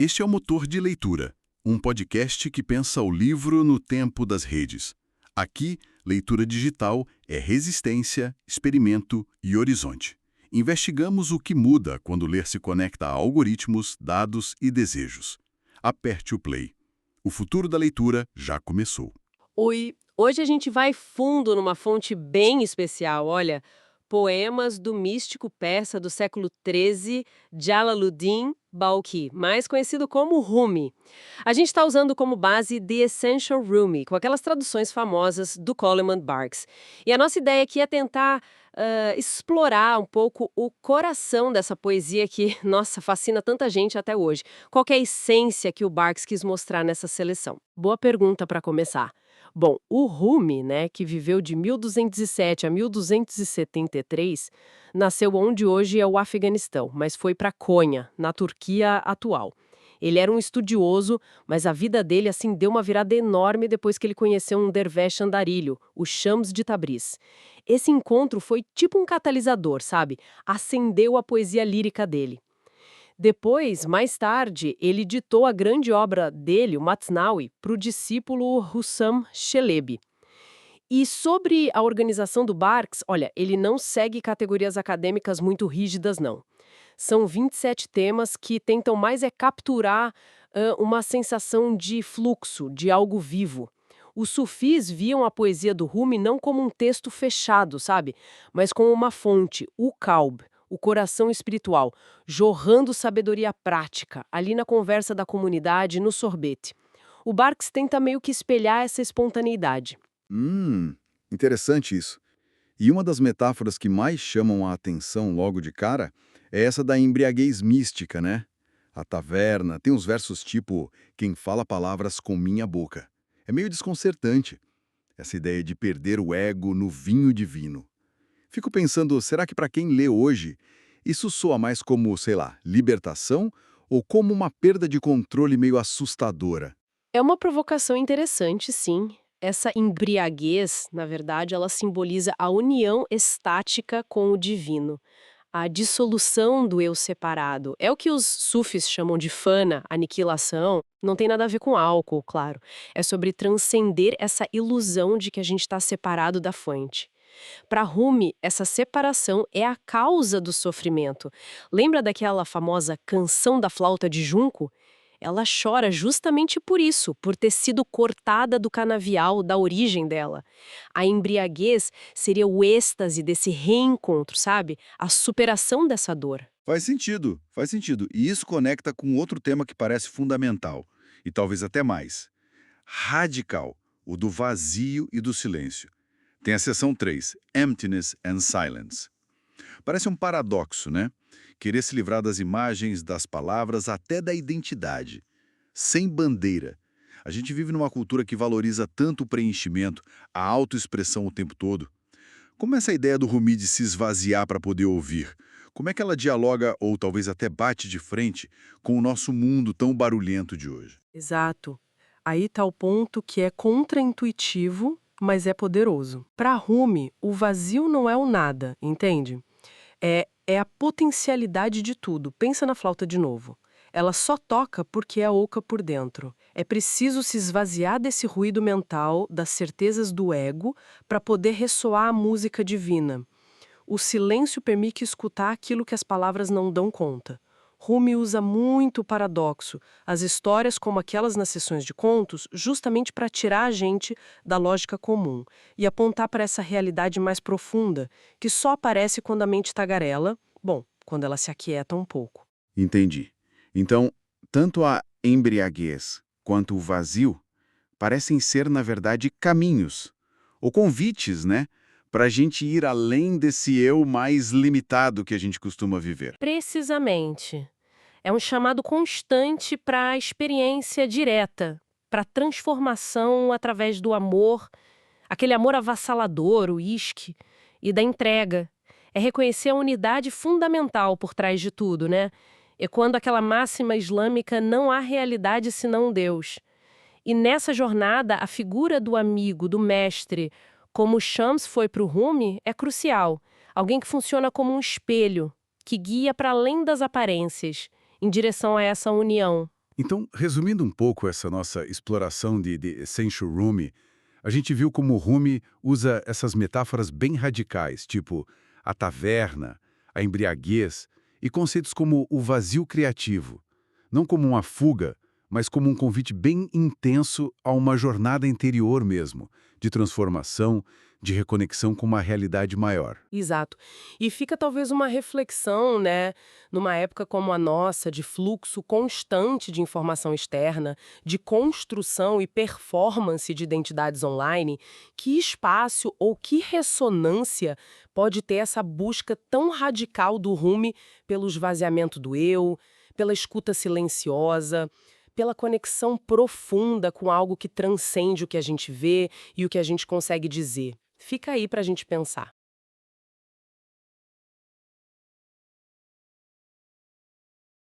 Este é o Motor de Leitura, um podcast que pensa o livro no tempo das redes. Aqui, leitura digital é resistência, experimento e horizonte. Investigamos o que muda quando ler se conecta a algoritmos, dados e desejos. Aperte o play. O futuro da leitura já começou. Oi, hoje a gente vai fundo numa fonte bem especial, olha, poemas do místico persa do século XIII, Jalaluddin Balkhi, mais conhecido como Rumi. A gente está usando como base The Essential Rumi, com aquelas traduções famosas do Coleman Barks. E a nossa ideia aqui é tentar explorar um pouco o coração dessa poesia que, nossa, fascina tanta gente até hoje. Qual que é a essência que o Barks quis mostrar nessa seleção? Boa pergunta para começar. Bom, o Rumi, né, que viveu de 1207 a 1273, nasceu onde hoje é o Afeganistão, mas foi para Konya, na Turquia atual. Ele era um estudioso, mas a vida dele assim deu uma virada enorme depois que ele conheceu um derviche andarilho, o Shams de Tabriz. Esse encontro foi tipo um catalisador, sabe? Acendeu a poesia lírica dele. Depois, mais tarde, ele ditou a grande obra dele, o Masnawi, para o discípulo Hussam Chelebi. E sobre a organização do Barks, olha, ele não segue categorias acadêmicas muito rígidas, não. São 27 temas que tentam mais é capturar uma sensação de fluxo, de algo vivo. Os sufis viam a poesia do Rumi não como um texto fechado, sabe? Mas como uma fonte, o Qalb, o coração espiritual, jorrando sabedoria prática, ali na conversa da comunidade, no sorbete. O Barks tenta meio que espelhar essa espontaneidade. Interessante isso. E uma das metáforas que mais chamam a atenção logo de cara é essa da embriaguez mística, né? A taverna tem uns versos tipo quem fala palavras com minha boca. É meio desconcertante, essa ideia de perder o ego no vinho divino. Fico pensando, será que para quem lê hoje, isso soa mais como, sei lá, libertação ou como uma perda de controle meio assustadora? É uma provocação interessante, sim. Essa embriaguez, na verdade, ela simboliza a união estática com o divino, a dissolução do eu separado. É o que os sufis chamam de fana, aniquilação. Não tem nada a ver com álcool, claro. É sobre transcender essa ilusão de que a gente está separado da fonte. Para Rumi, essa separação é a causa do sofrimento. Lembra daquela famosa canção da flauta de junco? Ela chora justamente por isso, por ter sido cortada do canavial, da origem dela. A embriaguez seria o êxtase desse reencontro, sabe? A superação dessa dor. Faz sentido, faz sentido. E isso conecta com outro tema que parece fundamental, e talvez até mais. Radical, o do vazio e do silêncio. Tem a seção 3, Emptiness and Silence. Parece um paradoxo, né? Querer se livrar das imagens, das palavras, até da identidade. Sem bandeira. A gente vive numa cultura que valoriza tanto o preenchimento, a autoexpressão o tempo todo. Como essa ideia do Rumi de se esvaziar para poder ouvir? Como é que ela dialoga, ou talvez até bate de frente, com o nosso mundo tão barulhento de hoje? Exato. Aí está o ponto que é contraintuitivo, mas é poderoso. Para Rumi, o vazio não é o nada, entende? É a potencialidade de tudo. Pensa na flauta de novo. Ela só toca porque é oca por dentro. É preciso se esvaziar desse ruído mental, das certezas do ego, para poder ressoar a música divina. O silêncio permite escutar aquilo que as palavras não dão conta. Rumi usa muito o paradoxo, as histórias como aquelas nas sessões de contos, justamente para tirar a gente da lógica comum e apontar para essa realidade mais profunda, que só aparece quando a mente tagarela, bom, quando ela se aquieta um pouco. Entendi. Então, tanto a embriaguez quanto o vazio parecem ser, na verdade, caminhos, ou convites, né? Para a gente ir além desse eu mais limitado que a gente costuma viver. Precisamente. É um chamado constante para a experiência direta, para a transformação através do amor, aquele amor avassalador, o isque, e da entrega. É reconhecer a unidade fundamental por trás de tudo, né? É quando aquela máxima islâmica não há realidade senão Deus. E nessa jornada, a figura do amigo, do mestre, como Shams foi para o Rumi, é crucial. Alguém que funciona como um espelho, que guia para além das aparências, em direção a essa união. Então, resumindo um pouco essa nossa exploração de Essential Rumi, a gente viu como o Rumi usa essas metáforas bem radicais, tipo a taverna, a embriaguez e conceitos como o vazio criativo, não como uma fuga, mas como um convite bem intenso a uma jornada interior mesmo, de transformação, de reconexão com uma realidade maior. Exato. E fica talvez uma reflexão, né, numa época como a nossa, de fluxo constante de informação externa, de construção e performance de identidades online, que espaço ou que ressonância pode ter essa busca tão radical do Rumi pelo esvaziamento do eu, pela escuta silenciosa, pela conexão profunda com algo que transcende o que a gente vê e o que a gente consegue dizer. Fica aí para a gente pensar.